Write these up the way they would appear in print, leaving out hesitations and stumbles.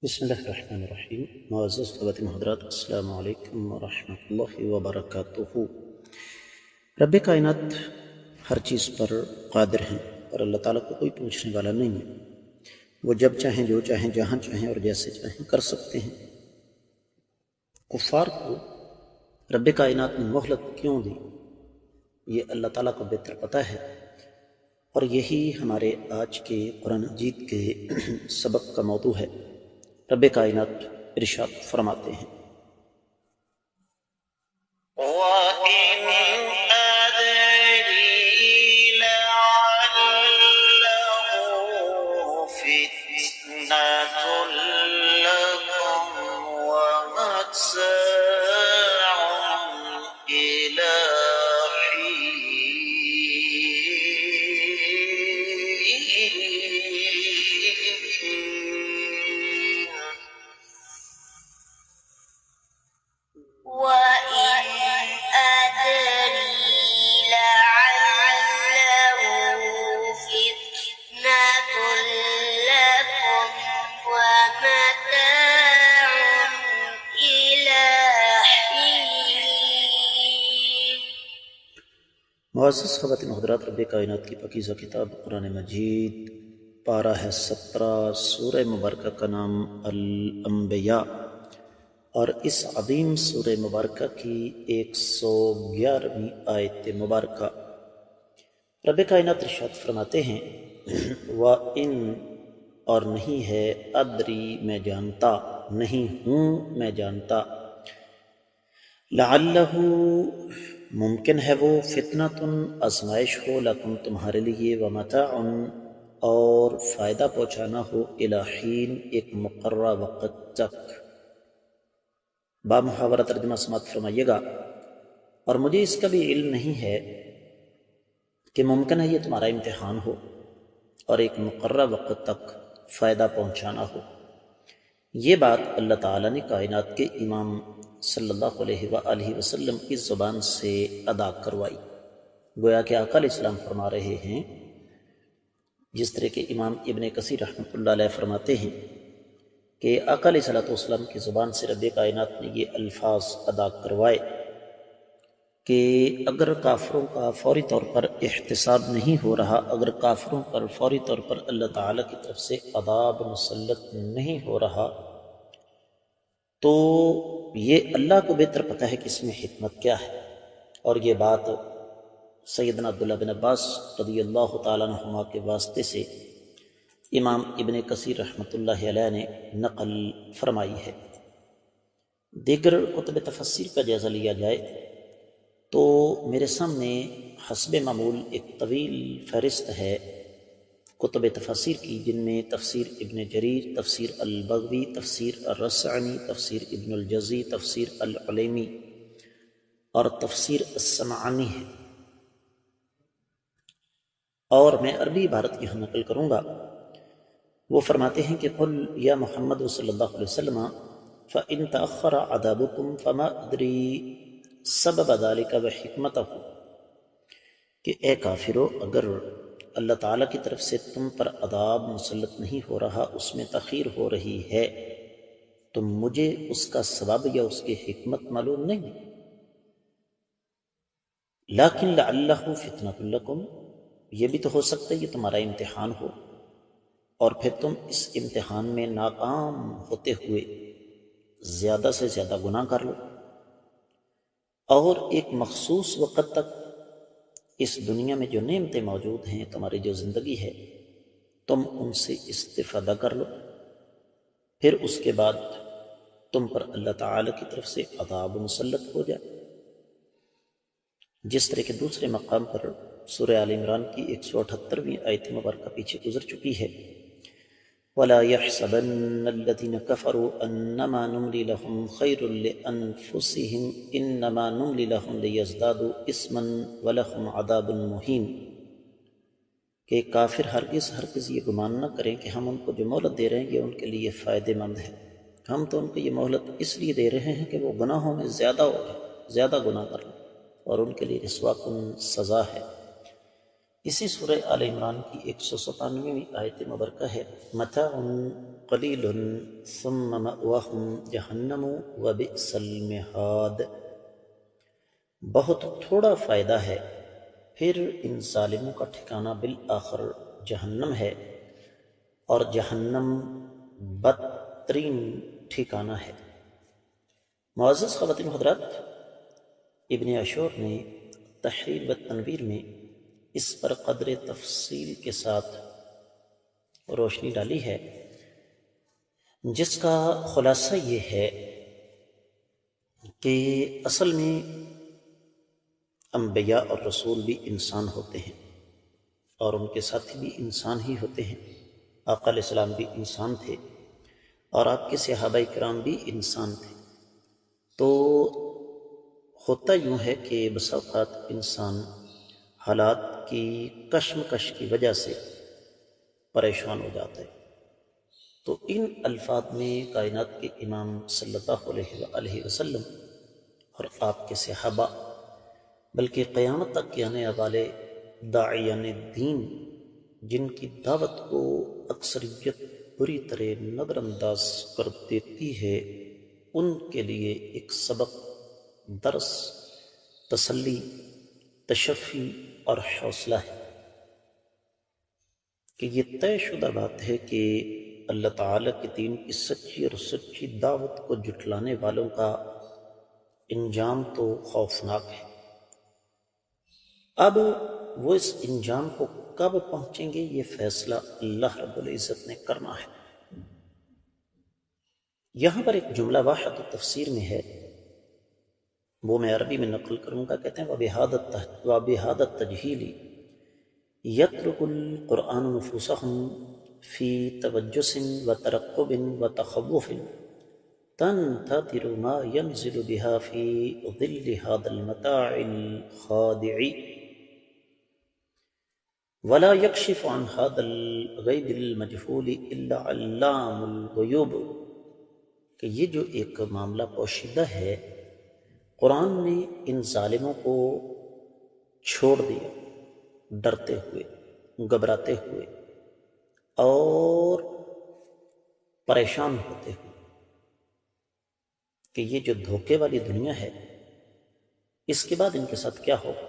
بسم اللہ الرحمن الرحیم۔ معزز خواتین حضرات، السلام علیکم ورحمۃ اللہ وبرکاتہ۔ رب کائنات ہر چیز پر قادر ہیں اور اللہ تعالیٰ کو کوئی پوچھنے والا نہیں ہے۔ وہ جب چاہیں، جو چاہیں، جہاں چاہیں اور جیسے چاہیں کر سکتے ہیں۔ کفار کو رب کائنات نے مہلت کیوں دی، یہ اللہ تعالیٰ کو بہتر پتہ ہے، اور یہی ہمارے آج کے قرآن مجید کے سبق کا موضوع ہے۔ رب کائنات ارشاد فرماتے ہیں، وَإِنْ أَدْرِي لَعَلَّهُ فِتْنَةٌ لَكُمْ وَمَتَاعٌ إِلَىٰ معزز خواتین حضرات، رب کائنات کی پاکیزہ کتاب قرآن مجید پارہ ہے 17، سورہ مبارکہ کا نام الانبیاء، اور اس عظیم سورہ مبارکہ کی 111ویں آیت مبارکہ۔ رب کائنات ارشاد فرماتے ہیں، وَإِن اور نہیں ہے، ادری میں جانتا، نہیں ہوں میں جانتا، لعلہ ممکن ہے وہ، فتنۃ آزمائش ہو، لکم تمہارے لیے، ومتاع اور فائدہ پہنچانا ہو، الی حین ایک مقررہ وقت تک۔ بامحاورہ ترجمہ سماعت فرمائیے گا۔ اور مجھے اس کا بھی علم نہیں ہے کہ ممکن ہے یہ تمہارا امتحان ہو اور ایک مقررہ وقت تک فائدہ پہنچانا ہو۔ یہ بات اللہ تعالیٰ نے کائنات کے امام صلی اللہ علیہ وآلہ وسلم کی زبان سے ادا کروائی۔ گویا کہ آقا علیہ السلام فرما رہے ہیں، جس طرح کہ امام ابن کثیر رحمۃ اللہ علیہ فرماتے ہیں کہ آقا علیہ السلام کی زبان سے رب کائنات نے یہ الفاظ ادا کروائے کہ اگر کافروں کا فوری طور پر احتساب نہیں ہو رہا، اگر کافروں پر فوری طور پر اللہ تعالیٰ کی طرف سے عذاب مسلط نہیں ہو رہا، تو یہ اللہ کو بہتر پتہ ہے کہ اس میں حکمت کیا ہے۔ اور یہ بات سیدنا عبداللہ بن عباس رضی اللہ تعالیٰ عنہما کے واسطے سے امام ابن کثیر رحمۃ اللہ علیہ نے نقل فرمائی ہے۔ دیگر کتب تفسیر کا جائزہ لیا جائے تو میرے سامنے حسب معمول ایک طویل فہرست ہے کتب تفسیر کی، جن میں تفسیر ابن جریر، تفسیر البغوی، تفسیر الرسعنی، تفسیر ابن الجزی، تفسیر العلیمی اور تفسیر السمعانی ہے۔ اور میں عربی عبارت یہاں نقل کروں گا۔ وہ فرماتے ہیں کہ قل یا محمد صلی اللہ علیہ وسلم فإن تأخر عذابكم فما أدري سبب ذلك وحکمتہ، کہ اے کافرو، اگر اللہ تعالیٰ کی طرف سے تم پر عذاب مسلط نہیں ہو رہا، اس میں تاخیر ہو رہی ہے، تو مجھے اس کا سبب یا اس کی حکمت معلوم نہیں۔ لیکن لعلہ فتنۃ لکم، یہ بھی تو ہو سکتا ہے یہ تمہارا امتحان ہو، اور پھر تم اس امتحان میں ناکام ہوتے ہوئے زیادہ سے زیادہ گناہ کر لو، اور ایک مخصوص وقت تک اس دنیا میں جو نعمتیں موجود ہیں، تمہاری جو زندگی ہے، تم ان سے استفادہ کر لو، پھر اس کے بعد تم پر اللہ تعالیٰ کی طرف سے عذاب مسلط ہو جائے۔ جس طرح کے دوسرے مقام پر سورہ آل عمران کی 178ویں آیت مبارکہ پیچھے گزر چکی ہے، وَلَا يَحْسَبَنَّ الَّذِينَ كَفَرُوا أَنَّمَا نُمْلِي لَهُمْ خَيْرٌ لِأَنفُسِهِمْ إِنَّمَا نُمْلِي لَهُمْ لِيَزْدَادُوا إِثْمًا وَلَهُمْ عَذَابٌ مُّهِينٌ، کہ کافر ہرگز یہ گمان نہ کریں کہ ہم ان کو جو مہلت دے رہے ہیں یہ ان کے لیے فائدہ مند ہے۔ ہم تو ان کو یہ مہلت اس لیے دے رہے ہیں کہ وہ گناہوں میں زیادہ ہو جائے، زیادہ گناہ کر لیں، اور ان کے لیے رسوا کن سزا ہے۔ اسی سورہ آل عمران کی 197ویں آیت مبارکہ ہے، متاع قلیل ثم مأواہم جہنم وبئس المہاد، بہت تھوڑا فائدہ ہے پھر ان ظالموں کا ٹھکانہ بالآخر جہنم ہے، اور جہنم بدترین ٹھکانہ ہے۔ معزز خواتین و حضرات، ابن عاشور نے تحریر و تنویر میں اس پر قدر تفصیل کے ساتھ روشنی ڈالی ہے، جس کا خلاصہ یہ ہے کہ اصل میں انبیاء اور رسول بھی انسان ہوتے ہیں، اور ان کے ساتھی بھی انسان ہی ہوتے ہیں۔ آقا علیہ السلام بھی انسان تھے، اور آپ کے صحابہ کرام بھی انسان تھے۔ تو ہوتا یوں ہے کہ بسا اوقات انسان حالات کی کشمکش کی وجہ سے پریشان ہو جاتا ہے۔ تو ان الفاظ میں کائنات کے امام صلی اللہ علیہ وآلہ وسلم اور آپ کے صحابہ، بلکہ قیامت تک کے آنے والے داعیان دین، جن کی دعوت کو اکثریت بری طرح نظر انداز کر دیتی ہے، ان کے لیے ایک سبق، درس، تسلی، تشفی اور حوصلہ ہے کہ یہ طے شدہ بات ہے کہ اللہ تعالیٰ کے دین کی سچی اور سچی دعوت کو جھٹلانے والوں کا انجام تو خوفناک ہے۔ اب وہ اس انجام کو کب پہنچیں گے، یہ فیصلہ اللہ رب العزت نے کرنا ہے۔ یہاں پر ایک جملہ واحد تفسیر میں ہے، وہ میں عربی میں نقل کروں گا۔ کہتے ہیں وَبِهَذَا التَّجْهِيلِ يَتْرُكُ الْقُرْآنُ نُفُوسَهُمْ فِي تَوَجُّسٍ وَتَرَقُّبٍ وَتَخَوُّفٍ تَنْتَظِرُ مَا يَنْزِلُ بِهَا فِي ظِلِّ هَذَا الْمَتَاعِ الْخَادِعِ وَلَا يَكْشِفُ عَنْ هَذَا الْغَيْبِ الْمَجْهُولِ إِلَّا عَلَّامُ الْغُيُوبِ، کہ یہ جو ایک معاملہ پوشیدہ ہے، قرآن نے ان ظالموں کو چھوڑ دیا، ڈرتے ہوئے، گھبراتے ہوئے اور پریشان ہوتے ہوئے کہ یہ جو دھوکے والی دنیا ہے، اس کے بعد ان کے ساتھ کیا ہوگا۔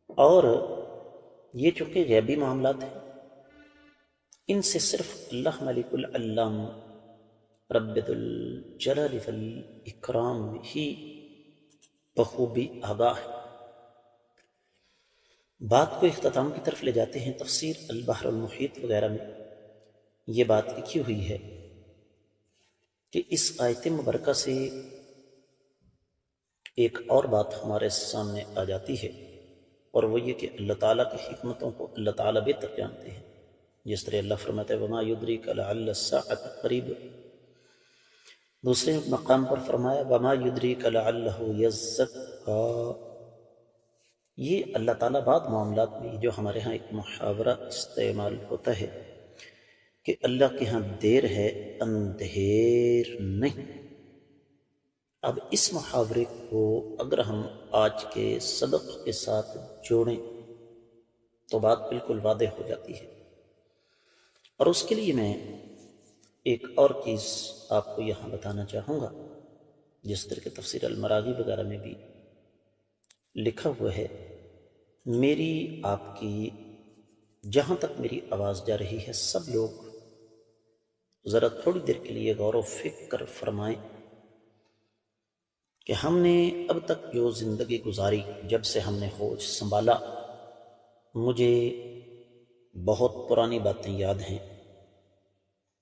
اور یہ چونکہ غیبی معاملات ہیں، ان سے صرف اللہ ملک العلام رب ذو الجلال والاکرام ہی بخوبی آگاہ ہے۔ بات کو اختتام کی طرف لے جاتے ہیں۔ تفسیر البحر المحیط وغیرہ میں یہ بات لکھی ہوئی ہے کہ اس آیت مبارکہ سے ایک اور بات ہمارے سامنے آ جاتی ہے، اور وہ یہ کہ اللہ تعالیٰ کی حکمتوں کو اللہ تعالیٰ بہتر جانتے ہیں۔ جس طرح اللہ فرماتا ہے وَمَا يُدْرِيكَ لَعَلَّ السَّاعَةَ قَرِيبٌ، دوسرے مقام پر فرمایا وَمَا يُدْرِيكَ لَعَلَّهُ يَزَّكَّىٰ۔ یہ اللہ تعالیٰ بعض معاملات میں جو ہمارے ہاں ایک محاورہ استعمال ہوتا ہے کہ اللہ کے ہاں دیر ہے اندھیر نہیں۔ اب اس محاورے کو اگر ہم آج کے سبق کے ساتھ جوڑیں تو بات بالکل واضح ہو جاتی ہے، اور اس کے لیے میں ایک اور چیز آپ کو یہاں بتانا چاہوں گا، جس طرح کہ تفسیر المراغی وغیرہ میں بھی لکھا ہوا ہے۔ میری آپ کی جہاں تک میری آواز جا رہی ہے، سب لوگ ذرا تھوڑی دیر کے لیے غور و فکر فرمائیں کہ ہم نے اب تک جو زندگی گزاری، جب سے ہم نے ہوش سنبھالا، مجھے بہت پرانی باتیں یاد ہیں،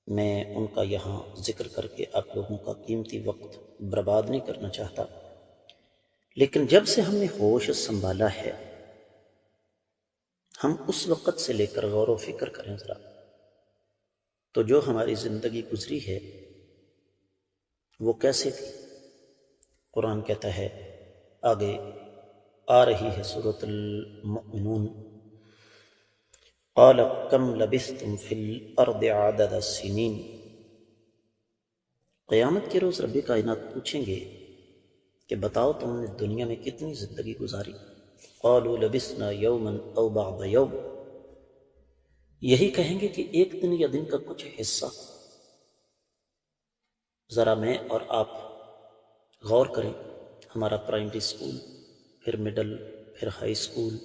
میں ان کا یہاں ذکر کر کے آپ لوگوں کا قیمتی وقت برباد نہیں کرنا چاہتا، لیکن جب سے ہم نے ہوش سنبھالا ہے، ہم اس وقت سے لے کر غور و فکر کریں ذرا، تو جو ہماری زندگی گزری ہے وہ کیسے تھی۔ قرآن کہتا ہے، آگے آ رہی ہے سورۃ المؤمنون، قال کم لبثتم فی الارض عدد السنین۔ قیامت کے روز رب کائنات پوچھیں گے کہ بتاؤ تم نے دنیا میں کتنی زندگی گزاری۔ قالوا لبثنا یوما او بعض یوم، یہی کہیں گے کہ ایک دن یا دن کا کچھ حصہ ذرا میں اور آپ غور کریں. ہمارا پرائمری اسکول، پھر مڈل، پھر ہائی اسکول،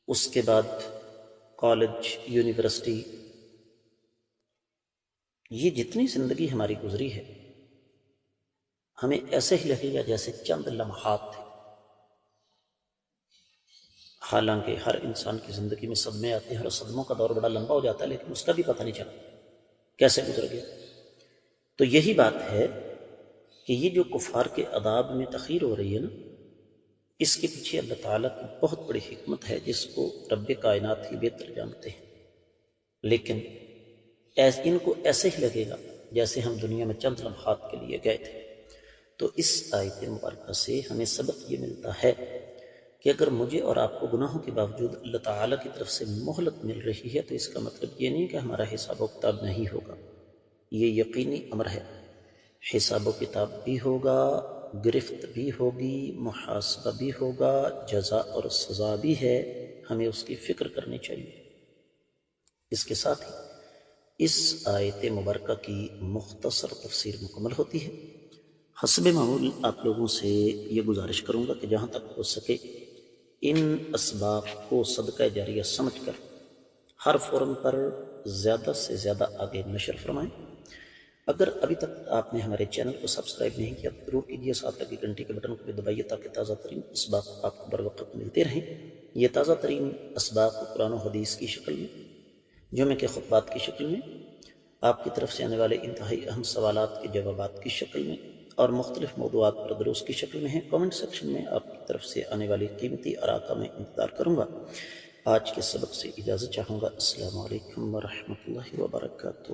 اس کے بعد کالج، یونیورسٹی، یہ جتنی زندگی ہماری گزری ہے ہمیں ایسے ہی لگے گا جیسے چند لمحات تھے. حالانکہ ہر انسان کی زندگی میں صدمے آتے ہیں اور صدموں کا دور بڑا لمبا ہو جاتا ہے، لیکن اس کا بھی پتہ نہیں چلا کیسے گزر گیا. تو یہی بات ہے کہ یہ جو کفار کے عذاب میں تاخیر ہو رہی ہے نا، اس کے پیچھے اللہ تعالیٰ کی بہت بڑی حکمت ہے جس کو رب کائنات ہی بہتر جانتے ہیں. لیکن ان کو ایسے ہی لگے گا جیسے ہم دنیا میں چند لمحات کے لیے گئے تھے. تو اس آیت مبارکہ سے ہمیں سبق یہ ملتا ہے کہ اگر مجھے اور آپ کو گناہوں کے باوجود اللہ تعالیٰ کی طرف سے مہلت مل رہی ہے تو اس کا مطلب یہ نہیں کہ ہمارا حساب و کتاب نہیں ہوگا. یہ یقینی امر ہے، حساب و کتاب بھی ہوگا، گرفت بھی ہوگی، محاسبہ بھی ہوگا، جزا اور سزا بھی ہے. ہمیں اس کی فکر کرنی چاہیے. اس کے ساتھ ہی اس آیت مبارکہ کی مختصر تفسیر مکمل ہوتی ہے. حسب معمول آپ لوگوں سے یہ گزارش کروں گا کہ جہاں تک ہو سکے ان اسباب کو صدقہ جاریہ سمجھ کر ہر فورم پر زیادہ سے زیادہ آگے نشر فرمائیں. اگر ابھی تک آپ نے ہمارے چینل کو سبسکرائب نہیں کیا تو ضرور کیجیے، ساتھ لگے گھنٹی کے بٹن کو بھی دبائیے تاکہ تازہ ترین اسباب آپ کو بر وقت ملتے رہیں. یہ تازہ ترین اسباب قرآن و حدیث کی شکل میں، جمعہ کے خطبات کی شکل میں، آپ کی طرف سے آنے والے انتہائی اہم سوالات کے جوابات کی شکل میں اور مختلف موضوعات پر دروس کی شکل میں ہیں. کامنٹ سیکشن میں آپ کی طرف سے آنے والی قیمتی آراء کا میں انتظار کروں گا. آج کے سبق سے اجازت چاہوں گا. السلام علیکم ورحمۃ اللہ وبرکاتہ.